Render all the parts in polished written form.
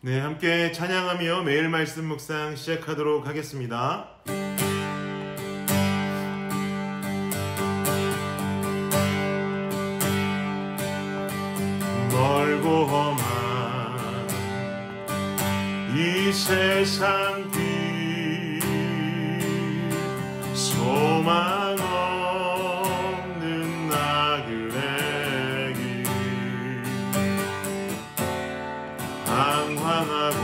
네, 함께 찬양하며 매일 말씀 묵상 시작하도록 하겠습니다. 멀고 험한 이 세상 길 소망 없는 나그네 길 방황하고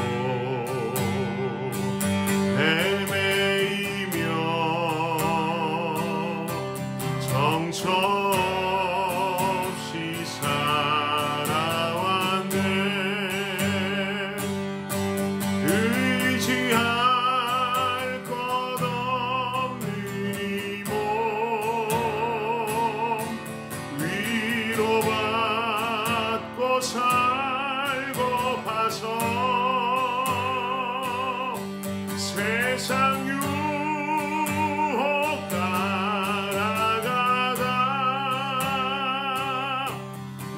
헤매이며 정처없이 살아왔네. 의지할 것 없는 이 몸 위로받고 살고 봐서 세상 유혹 따라가다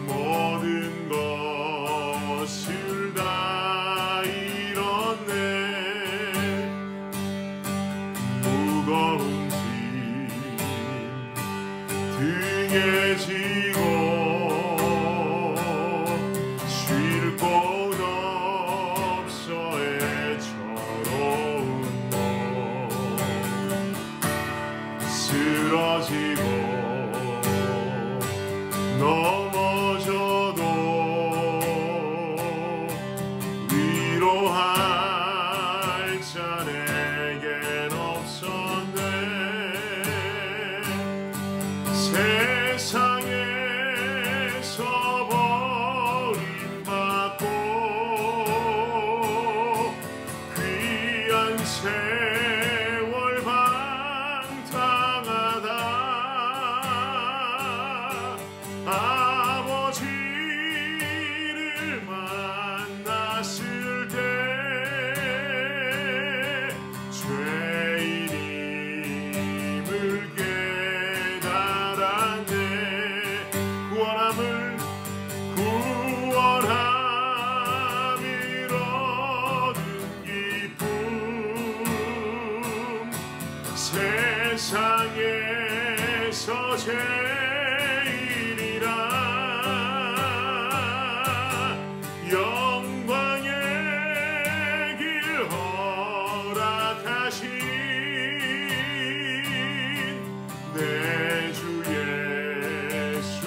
모든 것을 다 잃었네. 무거운 짐 등에 지고 쉴 곳 없어 애처로운 몸 쓰러지고 넘어져도 위로할 자 내겐 없었네. 세상에서 버림받고 귀한 세월 방탕하다 아버지를 만났을 때 죄인임을 깨달았네. 구원함을 얻은 기쁨 세상에서 제일이라. 영광의 길 허락하신 내 주 예수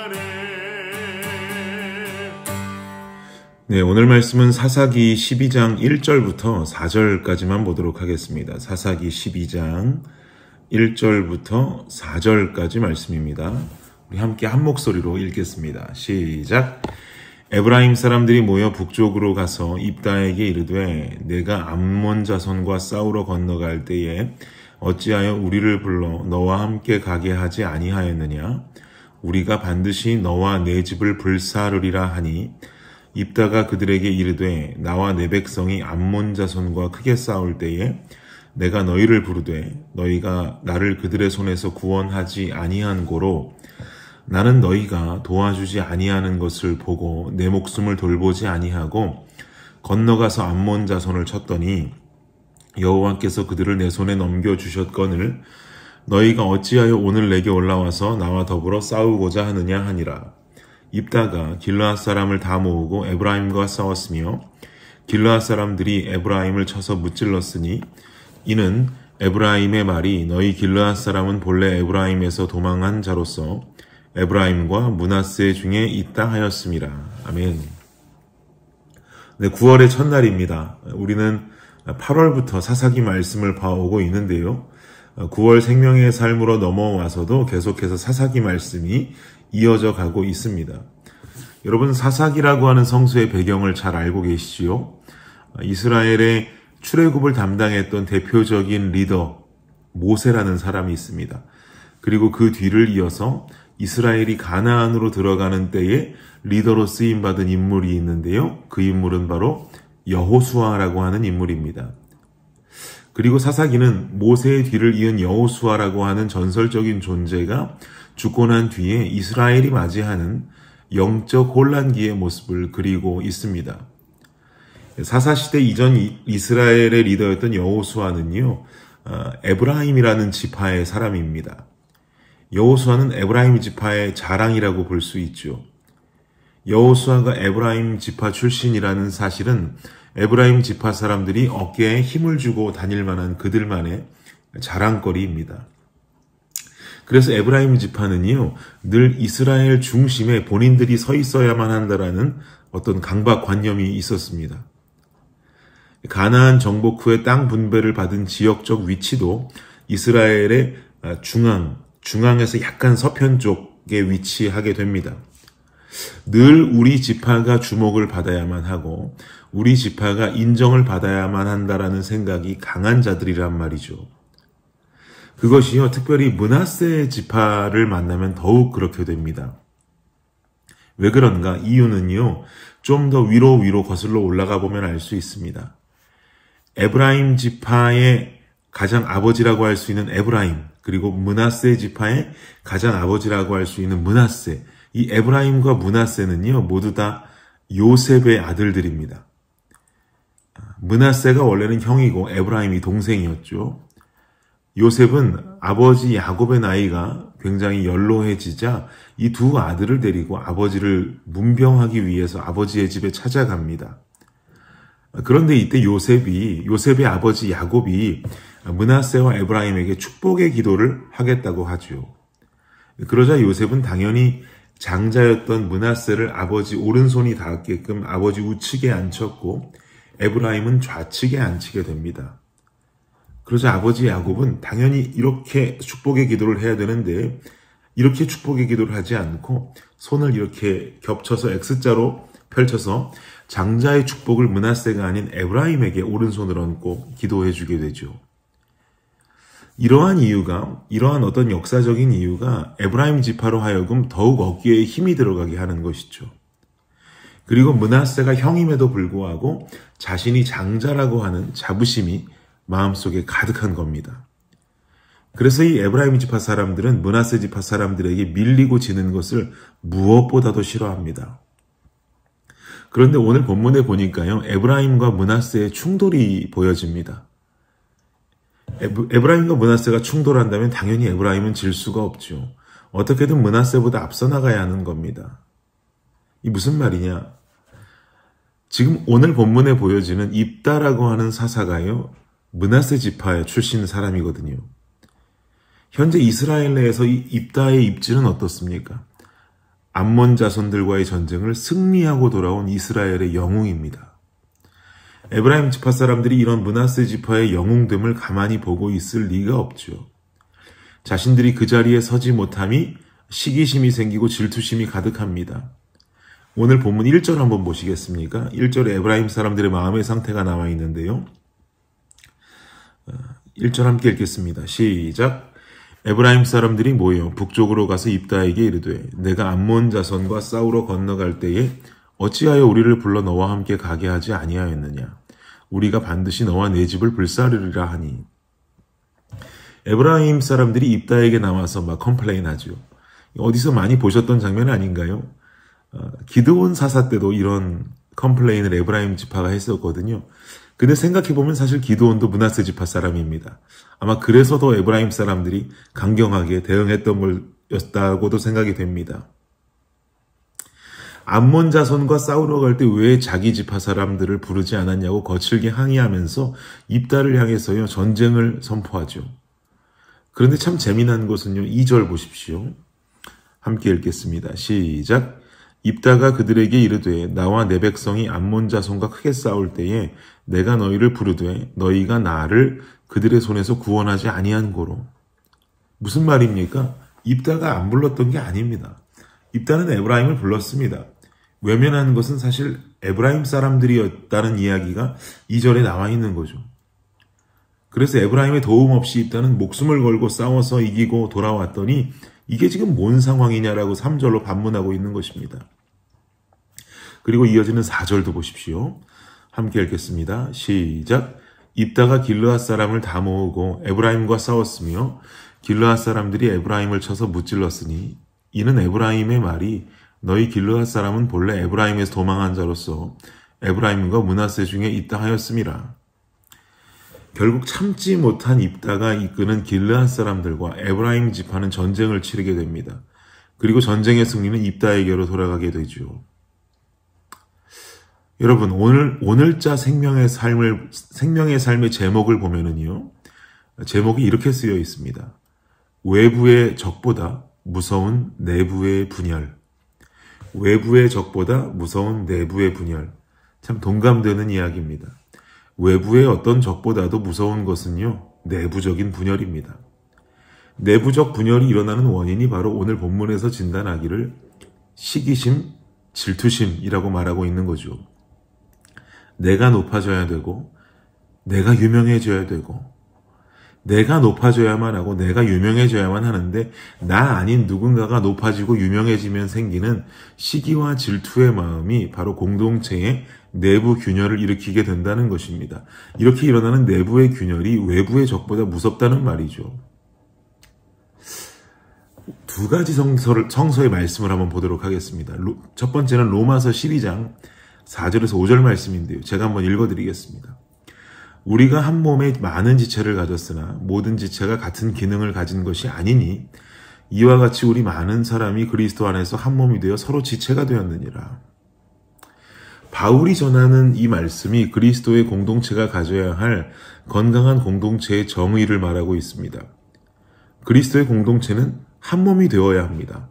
찬양하네. 네, 오늘 말씀은 사사기 12장 1절부터 4절까지만 보도록 하겠습니다. 사사기 12장 1절부터 4절까지 말씀입니다. 우리 함께 한 목소리로 읽겠습니다. 시작. 에브라임 사람들이 모여 북쪽으로 가서 입다에게 이르되 내가 암몬 자손과 싸우러 건너갈 때에 어찌하여 우리를 불러 너와 함께 가게 하지 아니하였느냐? 우리가 반드시 너와 내 집을 불사르리라 하니 입다가 그들에게 이르되 나와 내 백성이 암몬 자손과 크게 싸울 때에 내가 너희를 부르되 너희가 나를 그들의 손에서 구원하지 아니한 고로 나는 너희가 도와주지 아니하는 것을 보고 내 목숨을 돌보지 아니하고 건너가서 암몬 자손을 쳤더니 여호와께서 그들을 내 손에 넘겨주셨거늘 너희가 어찌하여 오늘 내게 올라와서 나와 더불어 싸우고자 하느냐 하니라. 입다가 길르앗 사람을 다 모으고 에브라임과 싸웠으며 길르앗 사람들이 에브라임을 쳐서 무찔렀으니 이는 에브라임의 말이 너희 길르앗 사람은 본래 에브라임에서 도망한 자로서 에브라임과 므낫세 중에 있다 하였음이라. 아멘. 네, 9월의 첫날입니다. 우리는 8월부터 사사기 말씀을 봐오고 있는데요. 9월 생명의 삶으로 넘어와서도 계속해서 사사기 말씀이 이어져 가고 있습니다. 여러분, 사사기라고 하는 성수의 배경을 잘 알고 계시지요? 이스라엘의 출애굽을 담당했던 대표적인 리더 모세라는 사람이 있습니다. 그리고 그 뒤를 이어서 이스라엘이 가나안으로 들어가는 때에 리더로 쓰임받은 인물이 있는데요. 그 인물은 바로 여호수아라고 하는 인물입니다. 그리고 사사기는 모세의 뒤를 이은 여호수아라고 하는 전설적인 존재가 죽고 난 뒤에 이스라엘이 맞이하는 영적 혼란기의 모습을 그리고 있습니다. 사사시대 이전 이스라엘의 리더였던 여호수아는요, 에브라임이라는 지파의 사람입니다. 여호수아는 에브라임 지파의 자랑이라고 볼 수 있죠. 여호수아가 에브라임 지파 출신이라는 사실은 에브라임 지파 사람들이 어깨에 힘을 주고 다닐 만한 그들만의 자랑거리입니다. 그래서 에브라임 지파는요, 늘 이스라엘 중심에 본인들이 서 있어야만 한다라는 어떤 강박관념이 있었습니다. 가나안 정복 후에 땅 분배를 받은 지역적 위치도 이스라엘의 중앙에서 약간 서편 쪽에 위치하게 됩니다. 늘 우리 지파가 주목을 받아야만 하고 우리 지파가 인정을 받아야만 한다라는 생각이 강한 자들이란 말이죠. 그것이요, 특별히 므낫세 지파를 만나면 더욱 그렇게 됩니다. 왜 그런가? 이유는요, 좀 더 위로 거슬러 올라가 보면 알 수 있습니다. 에브라임 지파의 가장 아버지라고 할 수 있는 에브라임, 그리고 므낫세 지파의 가장 아버지라고 할 수 있는 므낫세, 이 에브라임과 므낫세는요, 모두 다 요셉의 아들들입니다. 므낫세가 원래는 형이고 에브라임이 동생이었죠. 요셉은 아버지 야곱의 나이가 굉장히 연로해지자 이 두 아들을 데리고 아버지를 문병하기 위해서 아버지의 집에 찾아갑니다. 그런데 이때 요셉의 아버지 야곱이 므낫세와 에브라임에게 축복의 기도를 하겠다고 하죠. 그러자 요셉은 당연히 장자였던 므낫세를 아버지 오른손이 닿게끔 아버지 우측에 앉혔고 에브라임은 좌측에 앉히게 됩니다. 그러자 아버지 야곱은 당연히 이렇게 축복의 기도를 해야 되는데 이렇게 축복의 기도를 하지 않고 손을 이렇게 겹쳐서 X자로 펼쳐서 장자의 축복을 므낫세가 아닌 에브라임에게 오른손을 얹고 기도해 주게 되죠. 이러한 어떤 역사적인 이유가 에브라임 지파로 하여금 더욱 어깨에 힘이 들어가게 하는 것이죠. 그리고 므낫세가 형임에도 불구하고 자신이 장자라고 하는 자부심이 마음속에 가득한 겁니다. 그래서 이 에브라임 지파 사람들은 므낫세 지파 사람들에게 밀리고 지는 것을 무엇보다도 싫어합니다. 그런데 오늘 본문에 보니까요, 에브라임과 므낫세의 충돌이 보여집니다. 에브라임과 므낫세가 충돌한다면 당연히 에브라임은 질 수가 없죠. 어떻게든 므낫세보다 앞서 나가야 하는 겁니다. 이 무슨 말이냐? 지금 오늘 본문에 보여지는 입다라고 하는 사사가요, 므낫세 지파의 출신 사람이거든요. 현재 이스라엘 내에서 이 입다의 입지는 어떻습니까? 암몬 자손들과의 전쟁을 승리하고 돌아온 이스라엘의 영웅입니다. 에브라임 지파 사람들이 이런 므낫세 지파의 영웅됨을 가만히 보고 있을 리가 없죠. 자신들이 그 자리에 서지 못함이 시기심이 생기고 질투심이 가득합니다. 오늘 본문 1절 한번 보시겠습니까? 1절에 에브라임 사람들의 마음의 상태가 나와 있는데요. 1절 함께 읽겠습니다. 시작. 에브라임 사람들이 모여 북쪽으로 가서 입다에게 이르되 내가 암몬 자손과 싸우러 건너갈 때에 어찌하여 우리를 불러 너와 함께 가게 하지 아니하였느냐? 우리가 반드시 너와 내 집을 불사르리라 하니. 에브라임 사람들이 입다에게 나와서 막 컴플레인하죠. 어디서 많이 보셨던 장면 아닌가요? 기드온 사사 때도 이런 컴플레인을 에브라임 지파가 했었거든요. 근데 생각해보면 사실 기드온도 므낫세 지파 사람입니다. 아마 그래서 더 에브라임 사람들이 강경하게 대응했던 거였다고도 생각이 됩니다. 암몬 자손과 싸우러 갈 때 왜 자기 지파 사람들을 부르지 않았냐고 거칠게 항의하면서 입다를 향해서요, 전쟁을 선포하죠. 그런데 참 재미난 것은요, 2절 보십시오. 함께 읽겠습니다. 시작. 입다가 그들에게 이르되 나와 내 백성이 암몬 자손과 크게 싸울 때에 내가 너희를 부르되 너희가 나를 그들의 손에서 구원하지 아니한 고로. 무슨 말입니까? 입다가 안 불렀던 게 아닙니다. 입다는 에브라임을 불렀습니다. 외면하는 것은 사실 에브라임 사람들이었다는 이야기가 2절에 나와 있는 거죠. 그래서 에브라임의 도움 없이 입다는 목숨을 걸고 싸워서 이기고 돌아왔더니 이게 지금 뭔 상황이냐라고 3절로 반문하고 있는 것입니다. 그리고 이어지는 4절도 보십시오. 함께 읽겠습니다. 시작. 입다가 길르앗 사람을 다 모으고 에브라임과 싸웠으며 길르앗 사람들이 에브라임을 쳐서 무찔렀으니 이는 에브라임의 말이 너희 길르앗 사람은 본래 에브라임에서 도망한 자로서 에브라임과 므낫세 중에 있다 하였음이라. 결국 참지 못한 입다가 이끄는 길르앗 사람들과 에브라임 지파는 전쟁을 치르게 됩니다. 그리고 전쟁의 승리는 입다에게로 돌아가게 되죠. 여러분, 오늘자 생명의 삶의 제목을 보면은요, 제목이 이렇게 쓰여 있습니다. 외부의 적보다 무서운 내부의 분열. 외부의 적보다 무서운 내부의 분열. 참 동감되는 이야기입니다. 외부의 어떤 적보다도 무서운 것은요, 내부적인 분열입니다. 내부적 분열이 일어나는 원인이 바로 오늘 본문에서 진단하기를 시기심, 질투심이라고 말하고 있는 거죠. 내가 높아져야 되고, 내가 유명해져야 되고, 내가 높아져야만 하고 내가 유명해져야만 하는데 나 아닌 누군가가 높아지고 유명해지면 생기는 시기와 질투의 마음이 바로 공동체의 내부 균열을 일으키게 된다는 것입니다. 이렇게 일어나는 내부의 균열이 외부의 적보다 무섭다는 말이죠. 두 가지 성서의 말씀을 한번 보도록 하겠습니다. 첫 번째는 로마서 12장 4절에서 5절 말씀인데요. 제가 한번 읽어드리겠습니다. 우리가 한 몸에 많은 지체를 가졌으나 모든 지체가 같은 기능을 가진 것이 아니니 이와 같이 우리 많은 사람이 그리스도 안에서 한 몸이 되어 서로 지체가 되었느니라. 바울이 전하는 이 말씀이 그리스도의 공동체가 가져야 할 건강한 공동체의 정의를 말하고 있습니다. 그리스도의 공동체는 한 몸이 되어야 합니다.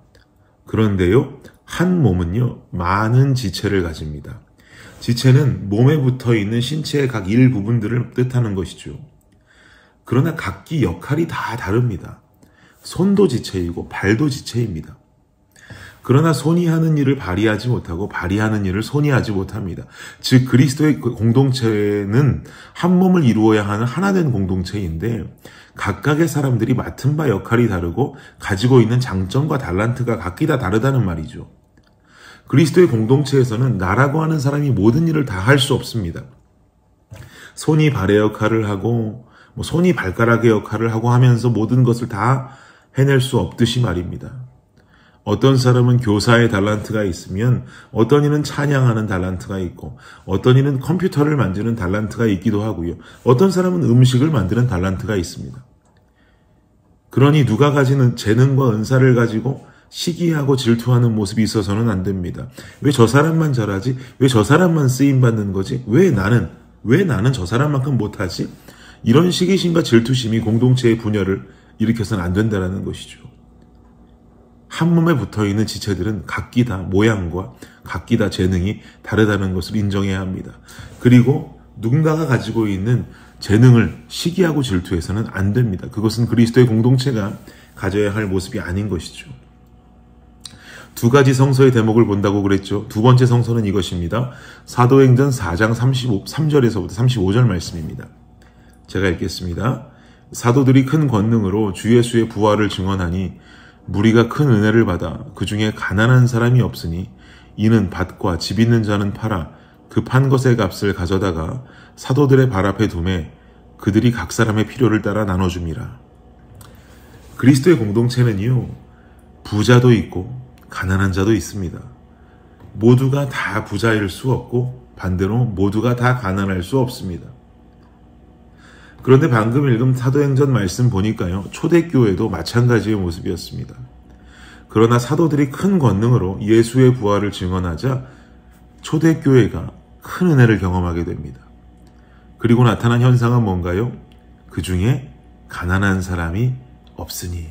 그런데요, 한 몸은요, 많은 지체를 가집니다. 지체는 몸에 붙어있는 신체의 각 일부분들을 뜻하는 것이죠. 그러나 각기 역할이 다 다릅니다. 손도 지체이고 발도 지체입니다. 그러나 손이 하는 일을 발휘하지 못하고 발휘하는 일을 손이 하지 못합니다. 즉 그리스도의 공동체는 한 몸을 이루어야 하는 하나된 공동체인데 각각의 사람들이 맡은 바 역할이 다르고 가지고 있는 장점과 달란트가 각기 다 다르다는 말이죠. 그리스도의 공동체에서는 나라고 하는 사람이 모든 일을 다 할 수 없습니다. 손이 발의 역할을 하고 손이 발가락의 역할을 하고 하면서 모든 것을 다 해낼 수 없듯이 말입니다. 어떤 사람은 교사의 달란트가 있으면 어떤 이는 찬양하는 달란트가 있고 어떤 이는 컴퓨터를 만드는 달란트가 있기도 하고요. 어떤 사람은 음식을 만드는 달란트가 있습니다. 그러니 누가 가지는 재능과 은사를 가지고 시기하고 질투하는 모습이 있어서는 안 됩니다. 왜 저 사람만 잘하지? 왜 저 사람만 쓰임받는 거지? 왜 나는 저 사람만큼 못하지? 이런 시기심과 질투심이 공동체의 분열을 일으켜서는 안 된다는 것이죠. 한 몸에 붙어있는 지체들은 각기 다 모양과 각기 다 재능이 다르다는 것을 인정해야 합니다. 그리고 누군가가 가지고 있는 재능을 시기하고 질투해서는 안 됩니다. 그것은 그리스도의 공동체가 가져야 할 모습이 아닌 것이죠. 두 가지 성서의 대목을 본다고 그랬죠. 두 번째 성서는 이것입니다. 사도행전 4장 3절에서부터 35절 말씀입니다. 제가 읽겠습니다. 사도들이 큰 권능으로 주 예수의 부활을 증언하니 무리가 큰 은혜를 받아 그 중에 가난한 사람이 없으니 이는 밭과 집 있는 자는 팔아 그 판 것의 값을 가져다가 사도들의 발 앞에 두매 그들이 각 사람의 필요를 따라 나눠줍니다. 그리스도의 공동체는요, 부자도 있고 가난한 자도 있습니다. 모두가 다 부자일 수 없고 반대로 모두가 다 가난할 수 없습니다. 그런데 방금 읽은 사도행전 말씀 보니까요, 초대교회도 마찬가지의 모습이었습니다. 그러나 사도들이 큰 권능으로 예수의 부활을 증언하자 초대교회가 큰 은혜를 경험하게 됩니다. 그리고 나타난 현상은 뭔가요? 그 중에 가난한 사람이 없으니,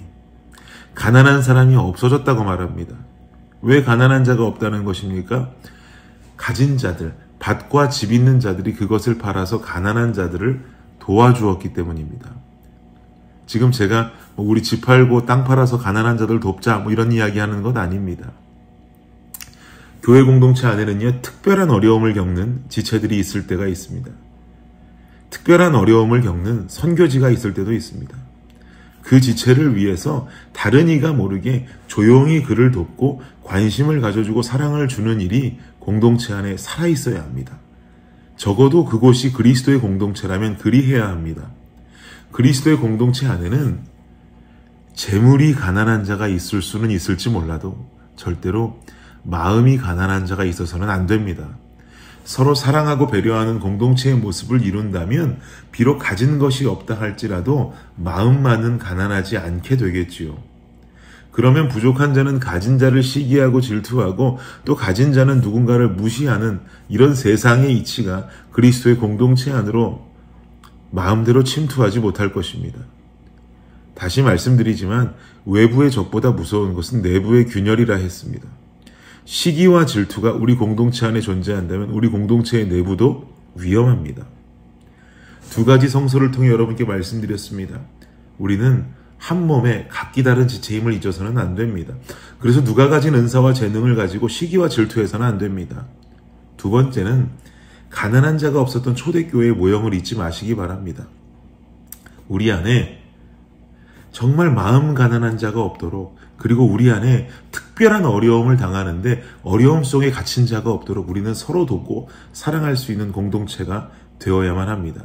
가난한 사람이 없어졌다고 말합니다. 왜 가난한 자가 없다는 것입니까? 가진 자들, 밭과 집 있는 자들이 그것을 팔아서 가난한 자들을 도와주었기 때문입니다. 지금 제가 우리 집 팔고 땅 팔아서 가난한 자들 돕자 이런 이야기 하는 것 아닙니다. 교회 공동체 안에는요, 특별한 어려움을 겪는 지체들이 있을 때가 있습니다. 특별한 어려움을 겪는 선교지가 있을 때도 있습니다. 그 지체를 위해서 다른 이가 모르게 조용히 그를 돕고 관심을 가져주고 사랑을 주는 일이 공동체 안에 살아있어야 합니다. 적어도 그곳이 그리스도의 공동체라면 그리해야 합니다. 그리스도의 공동체 안에는 재물이 가난한 자가 있을 수는 있을지 몰라도 절대로 마음이 가난한 자가 있어서는 안 됩니다. 서로 사랑하고 배려하는 공동체의 모습을 이룬다면 비록 가진 것이 없다 할지라도 마음만은 가난하지 않게 되겠지요. 그러면 부족한 자는 가진 자를 시기하고 질투하고 또 가진 자는 누군가를 무시하는 이런 세상의 이치가 그리스도의 공동체 안으로 마음대로 침투하지 못할 것입니다. 다시 말씀드리지만 외부의 적보다 무서운 것은 내부의 균열이라 했습니다. 시기와 질투가 우리 공동체 안에 존재한다면 우리 공동체의 내부도 위험합니다. 두 가지 성서를 통해 여러분께 말씀드렸습니다. 우리는 한 몸에 각기 다른 지체임을 잊어서는 안 됩니다. 그래서 누가 가진 은사와 재능을 가지고 시기와 질투해서는 안 됩니다. 두 번째는 가난한 자가 없었던 초대교회의 모형을 잊지 마시기 바랍니다. 우리 안에 정말 마음 가난한 자가 없도록, 그리고 우리 안에 특별한 어려움을 당하는데 어려움 속에 갇힌 자가 없도록 우리는 서로 돕고 사랑할 수 있는 공동체가 되어야만 합니다.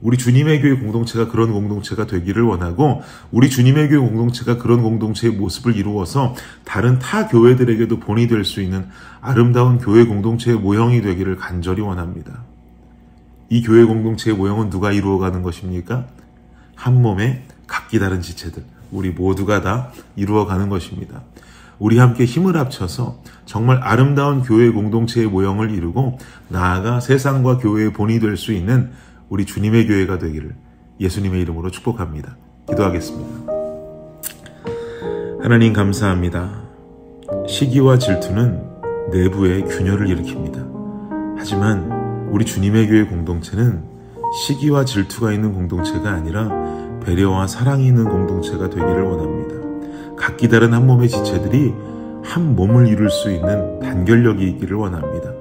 우리 주님의 교회 공동체가 그런 공동체가 되기를 원하고, 우리 주님의 교회 공동체가 그런 공동체의 모습을 이루어서 다른 타 교회들에게도 본이 될 수 있는 아름다운 교회 공동체의 모형이 되기를 간절히 원합니다. 이 교회 공동체의 모형은 누가 이루어가는 것입니까? 한 몸에 각기 다른 지체들, 우리 모두가 다 이루어가는 것입니다. 우리 함께 힘을 합쳐서 정말 아름다운 교회 공동체의 모형을 이루고 나아가 세상과 교회의 본이 될 수 있는 우리 주님의 교회가 되기를 예수님의 이름으로 축복합니다. 기도하겠습니다. 하나님 감사합니다. 시기와 질투는 내부에 균열을 일으킵니다. 하지만 우리 주님의 교회 공동체는 시기와 질투가 있는 공동체가 아니라 배려와 사랑이 있는 공동체가 되기를 원합니다. 각기 다른 한 몸의 지체들이 한 몸을 이룰 수 있는 단결력이 있기를 원합니다.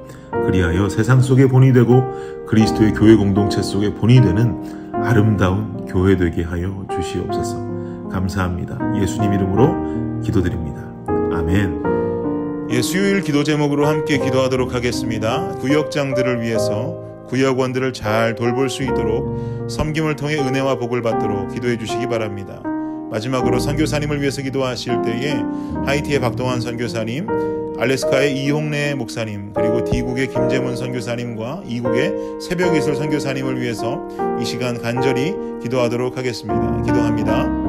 그리하여 세상 속에 본이 되고 그리스도의 교회 공동체 속에 본이 되는 아름다운 교회 되게 하여 주시옵소서. 감사합니다. 예수님 이름으로 기도드립니다. 아멘. 예, 수요일 기도 제목으로 함께 기도하도록 하겠습니다. 구역장들을 위해서 구역원들을 잘 돌볼 수 있도록 섬김을 통해 은혜와 복을 받도록 기도해 주시기 바랍니다. 마지막으로 선교사님을 위해서 기도하실 때에 하이티의 박동환 선교사님, 알래스카의 이홍래 목사님, 그리고 D국의 김재문 선교사님과 이국의 새벽이슬 선교사님을 위해서 이 시간 간절히 기도하도록 하겠습니다. 기도합니다.